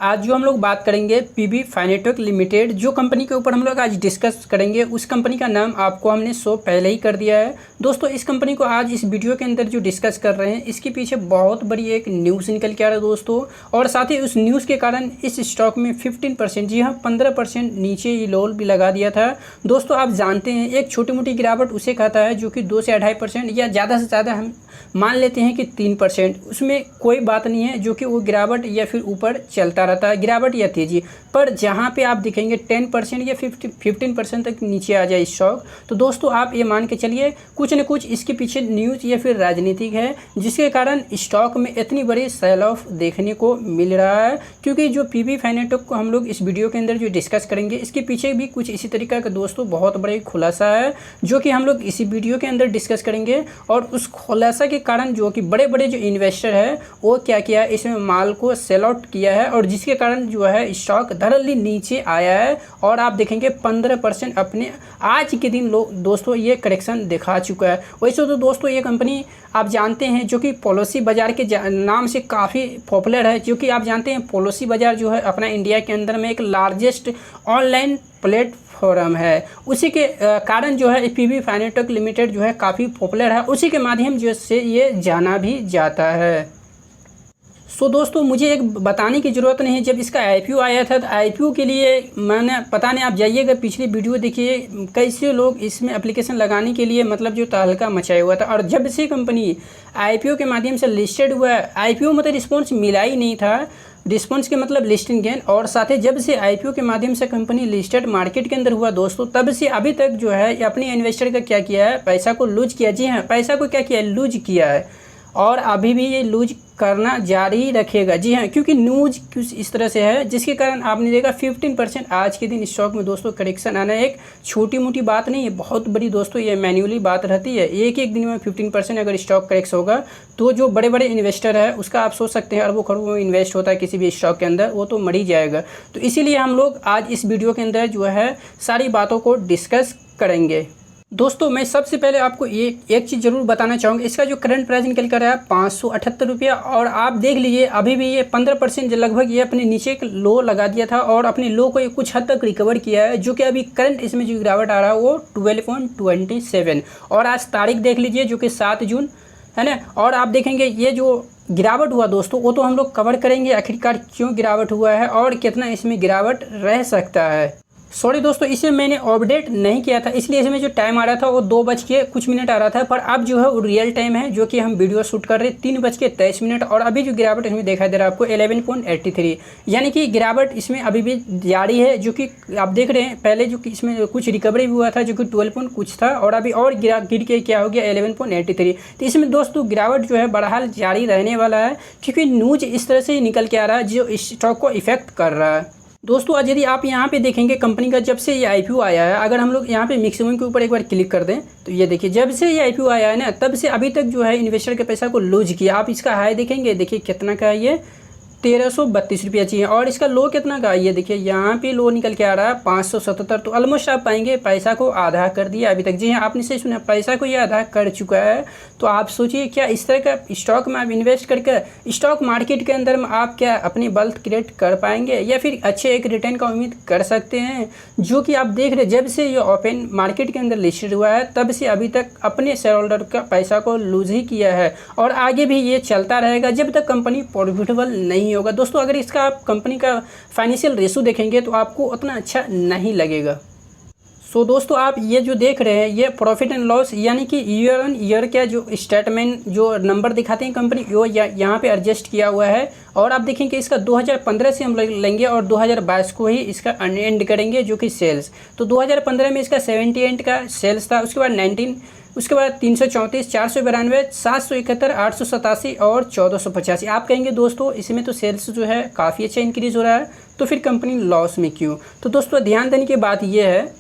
आज जो हम लोग बात करेंगे पीबी फाइनेटेक लिमिटेड, जो कंपनी के ऊपर हम लोग आज डिस्कस करेंगे, उस कंपनी का नाम आपको हमने शो पहले ही कर दिया है। दोस्तों इस कंपनी को आज इस वीडियो के अंदर जो डिस्कस कर रहे हैं, इसके पीछे बहुत बड़ी एक न्यूज़ निकल के आ रहा है दोस्तों। और साथ ही उस न्यूज़ के कारण इस स्टॉक में 15%, जी हाँ 15% नीचे ये लोल भी लगा दिया था। दोस्तों आप जानते हैं एक छोटी मोटी गिरावट उसे कहता है जो कि 2 से 2.5% या ज़्यादा से ज़्यादा हम मान लेते हैं कि 3%, उसमें कोई बात नहीं है, जो कि वो गिरावट या फिर ऊपर चलता रहता है, गिरावट या तेज़ी। पर जहाँ पे आप दिखेंगे 10% या 15% तक नीचे आ जाए स्टॉक, तो दोस्तों आप ये मान के चलिए कुछ न कुछ इसके पीछे न्यूज़ या फिर राजनीतिक है, जिसके कारण स्टॉक में इतनी बड़ी सेल ऑफ देखने को मिल रहा है। क्योंकि जो पीबी फाइनेटेक को हम लोग इस वीडियो के अंदर जो डिस्कस करेंगे, इसके पीछे भी कुछ इसी तरीका का दोस्तों बहुत बड़ा खुलासा है, जो कि हम लोग इसी वीडियो के अंदर डिस्कस करेंगे। और उस खुलासा के कारण जो कि बड़े बड़े जो इन्वेस्टर है वो क्या किया है, इसमें माल को सेल आउट किया है, और जिसके कारण जो है स्टॉक धड़ल्ले नीचे आया है। और आप देखेंगे 15% अपने आज के दिन दोस्तों ये करेक्शन दिखा चुका है। वैसे तो दोस्तों ये कंपनी आप जानते हैं जो कि पॉलिसी बाज़ार के नाम से काफ़ी पॉपुलर है, जो कि आप जानते हैं पॉलिसी बाज़ार जो है अपना इंडिया के अंदर में एक लार्जेस्ट ऑनलाइन प्लेटफॉर्म है। उसी के कारण जो है पीबी फाइनेटेक लिमिटेड जो है काफ़ी पॉपुलर है, उसी के माध्यम से ये जाना भी जाता है। सो दोस्तों मुझे एक बताने की ज़रूरत नहीं है, जब इसका आईपीओ आया था तो आईपीओ के लिए मैंने पता नहीं, आप जाइएगा पिछली वीडियो देखिए कैसे लोग इसमें एप्लीकेशन लगाने के लिए मतलब जो तहलका मचाया हुआ था। और जब से कंपनी आईपीओ के माध्यम से लिस्टेड हुआ है, आईपीओ मतलब रिस्पॉन्स मिला ही नहीं था, रिस्पॉन्स के मतलब लिस्टिंग गेन। और साथ ही जब से आईपीओ के माध्यम से कंपनी लिस्टेड मार्केट के अंदर हुआ दोस्तों, तब से अभी तक जो है अपने इन्वेस्टर का क्या किया है, पैसा को लूज किया। जी हाँ, पैसा को क्या किया है, लूज किया है, और अभी भी ये लूज करना जारी रखेगा। जी हाँ, क्योंकि न्यूज कुछ इस तरह से है जिसके कारण आपने देखा 15% आज के दिन स्टॉक में दोस्तों करेक्शन आना एक छोटी मोटी बात नहीं है, बहुत बड़ी दोस्तों ये मैन्युअली बात रहती है। एक दिन में 15% अगर स्टॉक करेक्ट होगा तो जो बड़े बड़े इन्वेस्टर है उसका आप सोच सकते हैं अरबों खरबों में इन्वेस्ट होता है किसी भी स्टॉक के अंदर, वो तो मर ही जाएगा। तो इसीलिए हम लोग आज इस वीडियो के अंदर जो है सारी बातों को डिस्कस करेंगे। दोस्तों मैं सबसे पहले आपको एक चीज़ ज़रूर बताना चाहूँगा, इसका जो करंट प्राइस निकल कर रहा है 578 रुपया। और आप देख लीजिए अभी भी ये 15% लगभग ये अपने नीचे एक लो लगा दिया था, और अपने लो को ये कुछ हद तक रिकवर किया है, जो कि अभी करंट इसमें जो गिरावट आ रहा है वो 12.27। और आज तारीख देख लीजिए जो कि 7 जून है ना। और आप देखेंगे ये जो गिरावट हुआ दोस्तों वो तो हम लोग कवर करेंगे आखिरकार क्यों गिरावट हुआ है और कितना इसमें गिरावट रह सकता है। सॉरी दोस्तों, इसे मैंने अपडेट नहीं किया था, इसलिए इसमें जो टाइम आ रहा था वो 2:00 आ रहा था, पर अब जो है वो रियल टाइम है, जो कि हम वीडियो शूट कर रहे हैं 3:23। और अभी जो गिरावट इसमें दिखाई दे रहा है आपको 11.83, यानी कि गिरावट इसमें अभी भी जारी है। जो कि आप देख रहे हैं पहले जो कि इसमें कुछ रिकवरी भी हुआ था जो कि 12 कुछ था, और अभी और गिर के क्या हो गया 11.83। तो इसमें दोस्तों गिरावट जो है बहरहाल जारी रहने वाला है, क्योंकि न्यूज इस तरह से निकल के आ रहा है जो स्टॉक को इफेक्ट कर रहा है। दोस्तों आज यदि आप यहाँ पे देखेंगे कंपनी का जब से ये आईपीओ आया है, अगर हम लोग यहाँ पे मैक्सिमम के ऊपर एक बार क्लिक कर दें तो ये देखिए जब से ये आईपीओ आया है ना, तब से अभी तक जो है इन्वेस्टर के पैसा को लूज किया। आप इसका हाई देखेंगे, देखिए कितना का है ये 1332 रुपया चाहिए, और इसका लो कितना का ये देखिए यहाँ पे लो निकल के आ रहा है 577। तो ऑलमोस्ट आप पाएंगे पैसा को आधा कर दिया अभी तक। जी हाँ, आपने सही सुना, पैसा को ये आधा कर चुका है। तो आप सोचिए क्या इस तरह का स्टॉक में आप इन्वेस्ट करके स्टॉक मार्केट के अंदर में आप क्या अपनी वेल्थ क्रिएट कर पाएंगे, या फिर अच्छे एक रिटर्न का उम्मीद कर सकते हैं। जो कि आप देख रहे जब से ये ओपन मार्केट के अंदर लिस्टेड हुआ है तब से अभी तक अपने शेयर होल्डर का पैसा को लूज ही किया है, और आगे भी ये चलता रहेगा जब तक कंपनी प्रॉफिटेबल नहीं होगा। दोस्तों अगर इसका आप कंपनी का फाइनेंशियल रेशो देखेंगे तो आपको उतना अच्छा नहीं लगेगा। सो दोस्तों आप ये जो देख रहे हैं ये प्रॉफिट एंड लॉस यानी कि ईयर ऑन ईयर का जो स्टेटमेंट जो नंबर दिखाते हैं कंपनी वो यहाँ पे एडजस्ट किया हुआ है। और आप देखेंगे इसका 2015 से हम लेंगे और 2022 को ही इसका एंड करेंगे, जो कि सेल्स। तो 2015 में इसका 78 का सेल्स था, उसके बाद 19, उसके बाद 334, 492, 771, 887 और 1485। आप कहेंगे दोस्तों इसमें तो सेल्स जो है काफ़ी अच्छा इंक्रीज़ हो रहा है, तो फिर कंपनी लॉस में क्यों। तो दोस्तों ध्यान देने की बात यह है,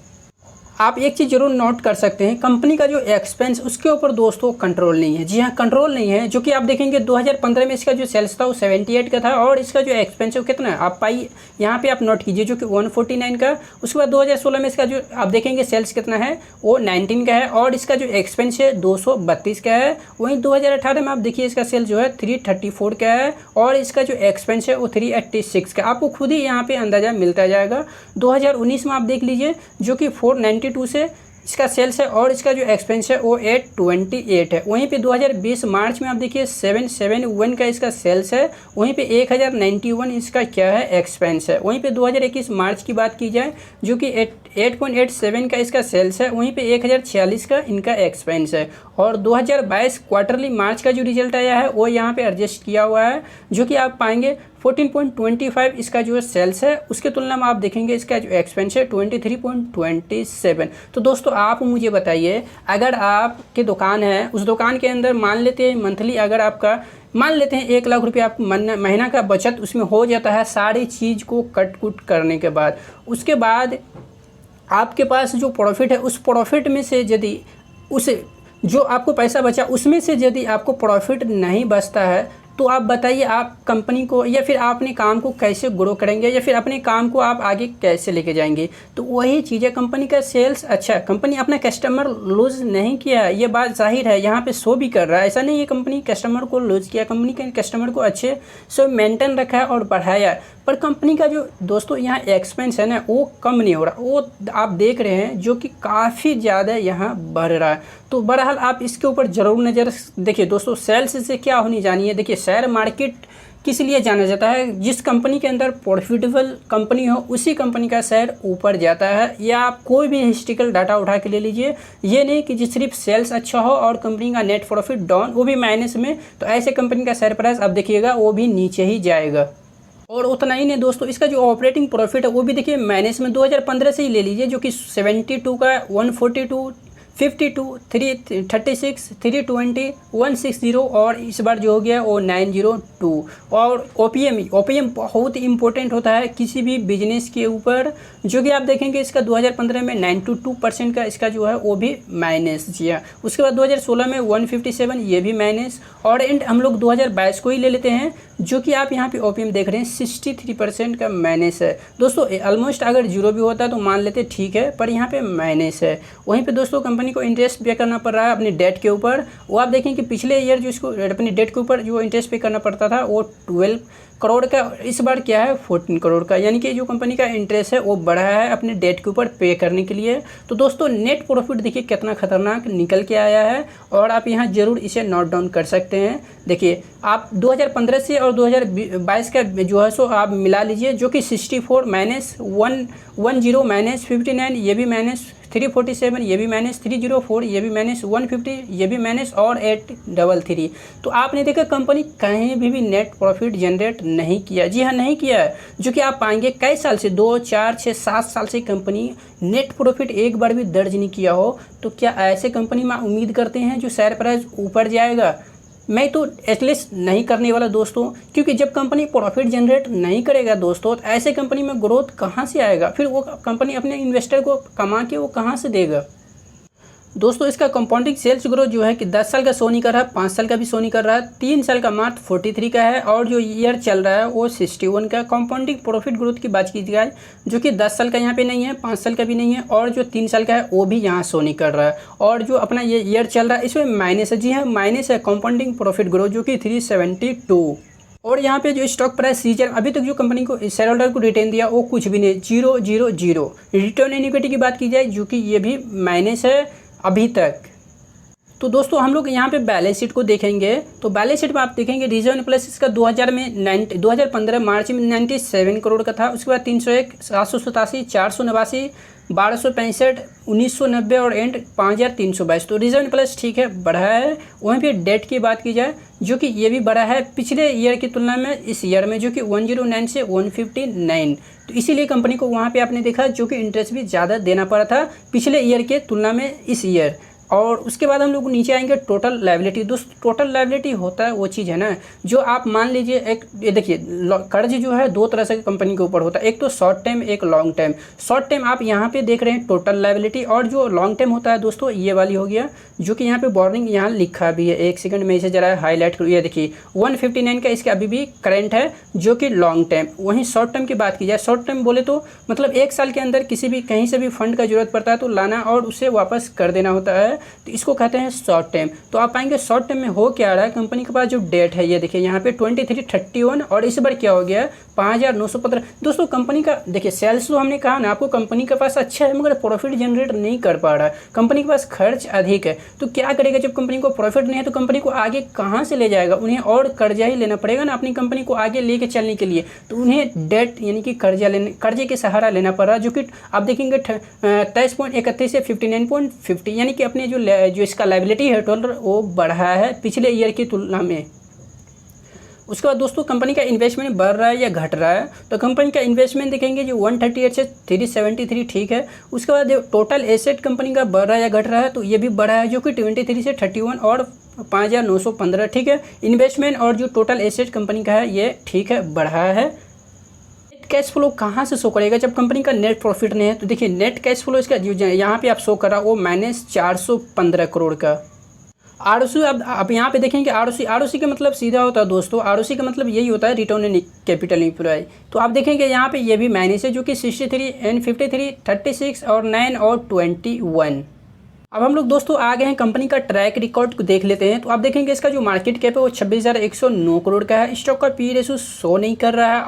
आप एक चीज़ ज़रूर नोट कर सकते हैं, कंपनी का जो एक्सपेंस उसके ऊपर दोस्तों कंट्रोल नहीं है। जी हाँ, कंट्रोल नहीं है, जो कि आप देखेंगे 2015 में इसका जो सेल्स था वो 78 का था और इसका जो एक्सपेंस है वो कितना है आप पाइए यहाँ पे आप नोट कीजिए, जो कि 149 का। उसके बाद 2016 में इसका जो आप देखेंगे सेल्स कितना है वो 19 का है और इसका जो एक्सपेंस है 232 का है। वहीं 2018 में आप देखिए इसका सेल जो है 334 का है और इसका जो एक्सपेंस है वो 386 का। आपको खुद ही यहाँ पे अंदाज़ा मिलता जाएगा। 2019 में आप देख लीजिए जो कि 492 से इसका सेल्स है और इसका जो एक्सपेंस है वो 828 है। वहीं पे 2020 मार्च में आप देखिए 771 का इसका सेल्स है, वहीं पे 1091 इसका क्या है एक्सपेंस है। वहीं पे 2021 मार्च की बात की जाए जो कि 8.87 का इसका सेल्स है, वहीं पे 1046 का इनका एक्सपेंस है। और 2022 क्वार्टरली मार्च का जो रिजल्ट आया है वो यहाँ पे एडजस्ट किया हुआ है, जो कि आप पाएंगे 14.25 इसका जो सेल्स है, उसके तुलना में आप देखेंगे इसका जो एक्सपेंस है 23.27। तो दोस्तों आप मुझे बताइए, अगर आपकी दुकान है उस दुकान के अंदर मान लेते हैं मंथली अगर आपका मान लेते हैं 1 लाख रुपये आप महीना का बचत उसमें हो जाता है सारी चीज़ को कट कुट करने के बाद। उसके बाद आपके पास जो प्रॉफिट है उस प्रॉफिट में से यदि उस जो आपको पैसा बचा उसमें से यदि आपको प्रॉफिट नहीं बचता है तो आप बताइए आप कंपनी को या फिर आप अपने काम को कैसे ग्रो करेंगे या फिर अपने काम को आप आगे कैसे लेके जाएंगे। तो वही चीज़ है, कंपनी का सेल्स अच्छा, कंपनी अपना कस्टमर लूज़ नहीं किया है, ये बात जाहिर है, यहाँ पे शो भी कर रहा है। ऐसा नहीं है कंपनी कस्टमर को लूज़ किया, कंपनी के कस्टमर को अच्छे से मेंटेन रखा है और बढ़ाया है। पर कंपनी का जो दोस्तों यहाँ एक्सपेंस है ना वो कम नहीं हो रहा, वो आप देख रहे हैं जो कि काफ़ी ज़्यादा यहाँ बढ़ रहा है। तो बहरहाल आप इसके ऊपर ज़रूर नज़र देखिए दोस्तों। सेल्स से क्या होनी जानिए, देखिए शेयर मार्केट किस लिए जाना जाता है, जिस कंपनी के अंदर प्रॉफिटेबल कंपनी हो उसी कंपनी का शेयर ऊपर जाता है। या आप कोई भी हिस्ट्रिकल डाटा उठा के ले लीजिए, ये नहीं कि सिर्फ सेल्स अच्छा हो और कंपनी का नेट प्रॉफिट डाउन वो भी माइनस में, तो ऐसे कंपनी का शेयर प्राइस आप देखिएगा वो भी नीचे ही जाएगा। और उतना ही नहीं दोस्तों, इसका जो ऑपरेटिंग प्रॉफिट है वो भी देखिए माइनस में 2015 से ही ले लीजिए, जो कि 72 का 142 52 336 320 160 और इस बार जो हो गया वो 902। और ओपीएम बहुत इंपॉर्टेंट होता है किसी भी बिजनेस के ऊपर, जो कि आप देखेंगे इसका 2015 में 92% का इसका जो है वो भी माइनस। जी हाँ, उसके बाद 2016 में 157 ये भी माइनस। और एंड हम लोग 2022 को ही ले लेते हैं, जो कि आप यहाँ पे ओपीएम देख रहे हैं 63% का माइनस है। दोस्तों ऑलमोस्ट अगर जीरो भी होता तो मान लेते ठीक है, पर यहाँ पे माइनस है। वहीं पे दोस्तों कंपनी को इंटरेस्ट पे करना पड़ रहा है अपनी डेट के ऊपर। वो आप देखें कि पिछले ईयर जो इसको अपनी डेट के ऊपर जो इंटरेस्ट पे करना पड़ता था वो 12 करोड़ का, इस बार क्या है 14 करोड़ का, यानी कि जो कंपनी का इंटरेस्ट है वो बढ़ा है अपने डेट के ऊपर पे करने के लिए। तो दोस्तों नेट प्रॉफिट देखिए कितना खतरनाक निकल के आया है और आप यहाँ जरूर इसे नोट डाउन कर सकते हैं। देखिए आप 2015 से और 2022 का जो है सो आप मिला लीजिए, जो कि 64 माइनस 110 माइनस 59 ये भी माइनस 347 ये भी माइनस 304 ये भी माइनस 150 ये भी माइनस और 833। तो आपने देखा कंपनी कहीं भी नेट प्रॉफिट जनरेट नहीं किया। जी हाँ, नहीं किया है, जो कि आप पाएंगे कई साल से 2 4 6 7 साल से कंपनी नेट प्रॉफिट एक बार भी दर्ज नहीं किया हो। तो क्या ऐसे कंपनी में उम्मीद करते हैं जो शेयर प्राइस ऊपर जाएगा? मैं तो एटलीस्ट नहीं करने वाला दोस्तों, क्योंकि जब कंपनी प्रॉफिट जनरेट नहीं करेगा दोस्तों तो ऐसे कंपनी में ग्रोथ कहाँ से आएगा? फिर वो कंपनी अपने इन्वेस्टर को कमा के वो कहाँ से देगा? दोस्तों इसका कंपाउंडिंग सेल्स ग्रोथ जो है कि 10 साल का शो नहीं कर रहा है, 5 साल का भी शो नहीं कर रहा है, 3 साल का मात्र 43 का है और जो ईयर चल रहा है वो 61 का। कंपाउंडिंग प्रॉफिट ग्रोथ की बात की जाए जो कि 10 साल का यहाँ पे नहीं है, 5 साल का भी नहीं है और जो 3 साल का है वो भी यहाँ शो नहीं कर रहा है। और जो अपना ये ईयर चल रहा है इसमें माइनस है। जी हाँ, माइनस है कंपाउंडिंग प्रॉफिट ग्रोथ जो कि 372। और यहाँ पे जो स्टॉक प्राइस सीजन अभी तक जो कंपनी को शेयर होल्डर को रिटर्न दिया वो कुछ भी नहीं, 000। रिटर्न ऑन इक्विटी की बात की जाए जो कि ये भी माइनस है अभी तक। तो दोस्तों हम लोग यहाँ पे बैलेंस शीट को देखेंगे तो बैलेंस शीट में आप देखेंगे रिजर्व प्लस इसका 2015 मार्च में 97 करोड़ का था। उसके बाद 301 787 489 1265 1990 और एंड 5322। तो रिजर्व प्लस ठीक है बढ़ा है। वहीं पे डेट की बात की जाए जो कि ये भी बढ़ा है पिछले ईयर की तुलना में इस ईयर में, जो कि 109 से 159। तो इसीलिए कंपनी को वहाँ पे आपने देखा जो कि इंटरेस्ट भी ज़्यादा देना पड़ा था पिछले ईयर के तुलना में इस ईयर। और उसके बाद हम लोग नीचे आएंगे टोटल लायबिलिटी। दोस्तों टोटल लायबिलिटी होता है वो चीज़ है ना, जो आप मान लीजिए एक ये देखिए कर्ज जो है दो तरह से कंपनी के ऊपर होता है, एक तो शॉर्ट टाइम एक लॉन्ग टाइम। शॉर्ट टाइम आप यहाँ पे देख रहे हैं टोटल लायबिलिटी, और जो लॉन्ग टाइम होता है दोस्तों ये वाली हो गया, जो कि यहाँ पे बोर्डिंग यहाँ लिखा भी है, एक सेकंड में इसे जरा हाईलाइट करूँ। ये देखिए 159 का इसका अभी भी करंट है जो कि लॉन्ग टाइम। वहीं शॉर्ट टाइम की बात की जाए, शॉर्ट टाइम बोले तो मतलब एक साल के अंदर किसी भी कहीं से भी फंड का जरूरत पड़ता है तो लाना और उसे वापस कर देना होता है, तो इसको कहते हैं शॉर्ट टाइम। तो आप पाएंगे शॉर्ट टाइम में हो क्या रहा है, कंपनी के पास जो डेट है ये देखिए यहाँ पे 2331 और इस बार क्या हो गया 5915। दोस्तों कंपनी का देखिए सेल्स तो हमने कहा ना आपको, कंपनी के पास अच्छा है मगर प्रॉफिट जनरेट नहीं कर पा रहा है, कंपनी के पास खर्च अधिक है। तो क्या करेगा, जब कंपनी को प्रॉफिट नहीं है तो कंपनी को आगे कहाँ से ले जाएगा, उन्हें और कर्जा ही लेना पड़ेगा ना अपनी कंपनी को आगे लेके चलने के लिए। तो उन्हें डेट यानी कि कर्जे के सहारा लेना पड़ रहा है, जो कि आप देखेंगे 23.31 से 59.50 यानी कि अपने जो इसका लायबिलिटी है टोटल वो बढ़ा है पिछले ईयर की तुलना में। उसके बाद दोस्तों कंपनी का इन्वेस्टमेंट बढ़ रहा है या घट रहा है, तो कंपनी का इन्वेस्टमेंट देखेंगे जो 138 से 373 ठीक है। उसके बाद टोटल एसेट कंपनी का बढ़ रहा है या घट रहा है, तो ये भी बढ़ा है जो कि 23 से 31 और 5915 ठीक है। इन्वेस्टमेंट और जो टोटल एसेट कंपनी का है ये ठीक है बढ़ा है। कैश फ्लो कहाँ से शो करेगा जब कंपनी का नेट प्रॉफिट नहीं है, तो देखिए नेट कैश फ्लो इसका जो यहाँ पे आप शो कर रहा है वो -415 करोड़ का। आरओसी आप यहाँ पे देखेंगे आरओसी का मतलब सीधा होता है दोस्तों, आरओसी का मतलब यही होता है रिटर्न ऑन कैपिटल एम्प्लॉय। तो आप देखेंगे यहाँ पे ये भी माइनस है जो कि 63 एंड 53 36 और 9 और 21। अब हम लोग दोस्तों आ गए हैं कंपनी का ट्रैक रिकॉर्ड को देख लेते हैं। तो आप देखेंगे इसका जो मार्केट कैप है वो 26,109 करोड़ का है। स्टॉक का पी रेशो शो नहीं कर रहा है।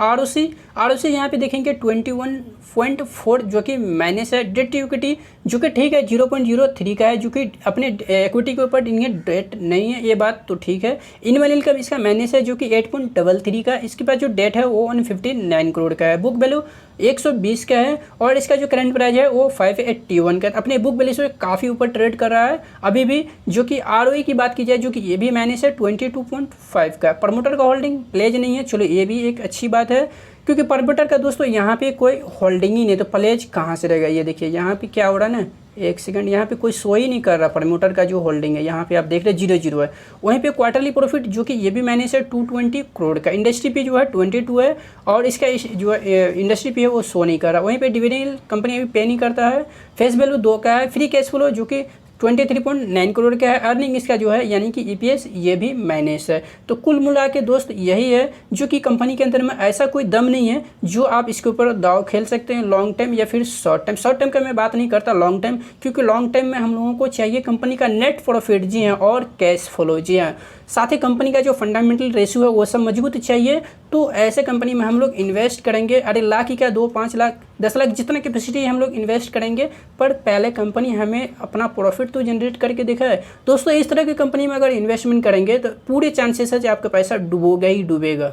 आरओसी यहाँ पे देखेंगे 21.4 जो कि माइनस है। डेट टू इक्विटी जो कि ठीक है 0.03 का है, जो कि अपने इक्विटी के ऊपर इनके डेट नहीं है, ये बात तो ठीक है। इनवेल इनकम इसका माइनस है जो कि 8.33 का। इसके पास जो डेट है वो 159 करोड़ का है। बुक वैल्यू 120 का है और इसका जो करंट प्राइस है वो 581 का। अपने बुक वैल्यू से काफ़ी ऊपर ट्रेड कर रहा है अभी भी। जो कि आरओई की बात की जाए जो कि ये भी माइनस है 22.5 का। प्रमोटर का होल्डिंग प्लेज नहीं है, चलो ये भी एक अच्छी बात है, क्योंकि प्रमोटर का दोस्तों यहाँ पे कोई होल्डिंग ही नहीं, तो प्लेज कहाँ से रहेगा। ये देखिए यहाँ पे क्या हो रहा है ना, एक सेकंड, यहाँ पे कोई शो ही नहीं कर रहा प्रमोटर का जो होल्डिंग है। यहाँ पे आप देख रहे 0 है। वहीं पे क्वार्टरली प्रॉफिट जो कि ये भी माइनस है 220 करोड़ का। इंडस्ट्री पे जो है 22 है और इसका जो इंडस्ट्री पे है वो शो नहीं कर रहा। वहीं पे डिविडेंड कंपनी अभी पे नहीं करता है। फेस वैल्यू 2 का है। फ्री कैश फ्लो जो कि 23.9 करोड़ का है। अर्निंग इसका जो है यानी कि ईपीएस ये भी माइनस है। तो कुल मिला के दोस्त यही है जो कि कंपनी के अंदर में ऐसा कोई दम नहीं है जो आप इसके ऊपर दाव खेल सकते हैं लॉन्ग टाइम या फिर शॉर्ट टाइम। शॉर्ट टाइम का मैं बात नहीं करता, लॉन्ग टाइम, क्योंकि लॉन्ग टाइम में हम लोगों को चाहिए कंपनी का नेट प्रॉफिट जी हाँ और कैश फ्लो जी हाँ, साथ ही कंपनी का जो फंडामेंटल रेशियो है वो सब मजबूत चाहिए। तो ऐसे कंपनी में हम लोग इन्वेस्ट करेंगे। अरे लाख ही क्या 2 5 लाख 10 लाख जितना कैपेसिटी हम लोग इन्वेस्ट करेंगे, पर पहले कंपनी हमें अपना प्रॉफिट तो जनरेट करके दिखाए। दोस्तों इस तरह की कंपनी में अगर इन्वेस्टमेंट करेंगे तो पूरे चांसेस है कि आपका पैसा डूबोगा ही डूबेगा।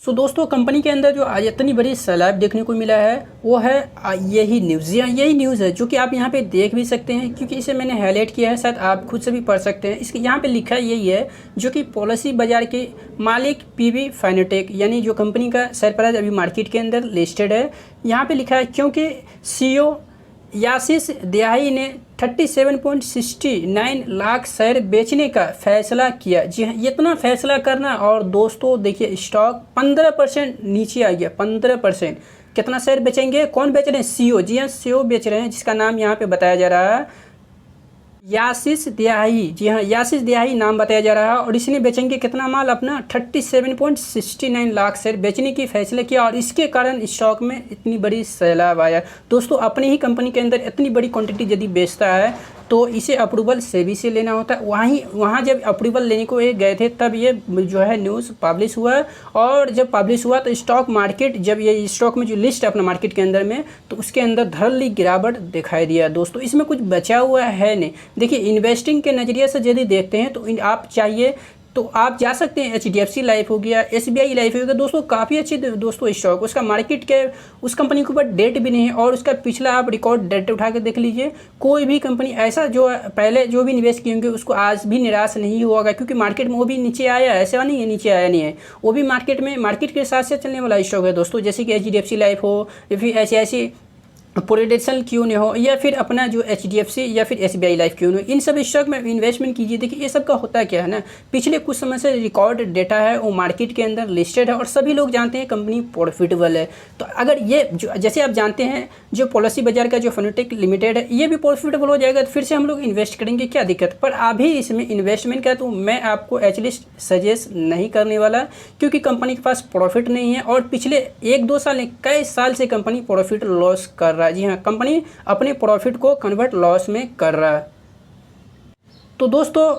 सो दोस्तों कंपनी के अंदर जो आज इतनी बड़ी स्लैब देखने को मिला है वो है यही न्यूज़, यही न्यूज़ है जो कि आप यहाँ पे देख भी सकते हैं, क्योंकि इसे मैंने हाईलाइट किया है, शायद आप खुद से भी पढ़ सकते हैं। इसके यहाँ पे लिखा यही है जो कि पॉलिसी बाजार के मालिक पीबी फाइनेटेक यानी जो कंपनी का शेयर प्राइस अभी मार्केट के अंदर लिस्टेड है, यहाँ पर लिखा है क्योंकि CEO यासिस देहाई ने 37.69 लाख शेयर बेचने का फैसला किया। जी हाँ, इतना फैसला करना और दोस्तों देखिए स्टॉक 15% नीचे आ गया। 15% कितना शेयर बेचेंगे, कौन बेच रहे हैं, CEO, जी हाँ CEO बेच रहे हैं, जिसका नाम यहाँ पे बताया जा रहा है यासिस देहाई। जी हाँ यासिस देहाई नाम बताया जा रहा है और इसने बेचेंगे कितना माल, अपना 37.69 लाख शेयर बेचने की फैसला किया और इसके कारण स्टॉक में इतनी बड़ी सैलाब आया। दोस्तों अपनी ही कंपनी के अंदर इतनी बड़ी क्वांटिटी यदि बेचता है तो इसे अप्रूवल सेबी से लेना होता है। वहाँ जब अप्रूवल लेने को ये गए थे तब ये जो है न्यूज़ पब्लिश हुआ, और जब पब्लिश हुआ तो स्टॉक मार्केट जब ये स्टॉक में जो लिस्ट है अपना मार्केट के अंदर में, तो उसके अंदर धड़ल्ली गिरावट दिखाई दिया। दोस्तों इसमें कुछ बचा हुआ है नहीं। देखिए इन्वेस्टिंग के नज़रिए से यदि देखते हैं तो आप चाहिए तो आप जा सकते हैं HDFC लाइफ हो गया, SBI लाइफ हो गया। दोस्तों काफ़ी अच्छी दोस्तों स्टॉक, उसका मार्केट के उस कंपनी के ऊपर डेट भी नहीं है और उसका पिछला आप रिकॉर्ड डेट उठा के देख लीजिए। कोई भी कंपनी ऐसा जो पहले जो भी निवेश किए होंगे उसको आज भी निराश नहीं होगा, क्योंकि मार्केट में वो भी नीचे आया है, ऐसा नहीं है नीचे आया नहीं है, वो भी मार्केट के साथ साथ चलने वाला स्टॉक है दोस्तों। जैसे कि HDFC लाइफ हो या फिर ऐसे प्रोडेंशियल क्यों नहीं हो, या फिर अपना जो HDFC या फिर SBI लाइफ क्यों नहीं हो, इन सब स्टॉक में इन्वेस्टमेंट कीजिए। देखिए ये सब का होता क्या है ना, पिछले कुछ समय से रिकॉर्ड डेटा है वो मार्केट के अंदर लिस्टेड है और सभी लोग जानते हैं कंपनी प्रॉफिटेबल है। तो अगर ये जो जैसे आप जानते हैं जो पॉलिसी बाजार का जो फाइनेटेक लिमिटेड है ये भी प्रॉफिटेबल हो जाएगा तो फिर से हम लोग इन्वेस्ट करेंगे, क्या दिक्कत। पर अभी इसमें इन्वेस्टमेंट का तो मैं आपको एटलीस्ट सजेस्ट नहीं करने वाला, क्योंकि कंपनी के पास प्रॉफिट नहीं है और पिछले 1-2 साल कई साल से कंपनी प्रॉफिट लॉस कर रहा है। जी हाँ, कंपनी अपने प्रॉफिट को कन्वर्ट लॉस में कर रहा है। तो दोस्तों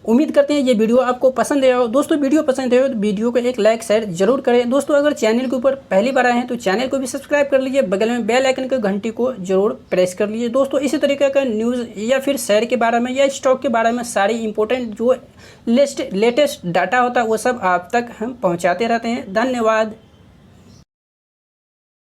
उम्मीद करते हैं ये वीडियो आपको पसंद आया हो। दोस्तों वीडियो पसंद आया हो तो वीडियो को एक लाइक शेयर जरूर करें। दोस्तों अगर चैनल के ऊपर पहली बार आए हैं तो चैनल को भी सब्सक्राइब कर लीजिए, बगल में बेल आइकन के घंटी को जरूर प्रेस कर लीजिए। दोस्तों इसी तरीके का न्यूज़ या फिर शेयर के बारे में या स्टॉक के बारे में सारी इंपॉर्टेंट जो लेटेस्ट डाटा होता है वो सब आप तक हम पहुँचाते रहते हैं। धन्यवाद।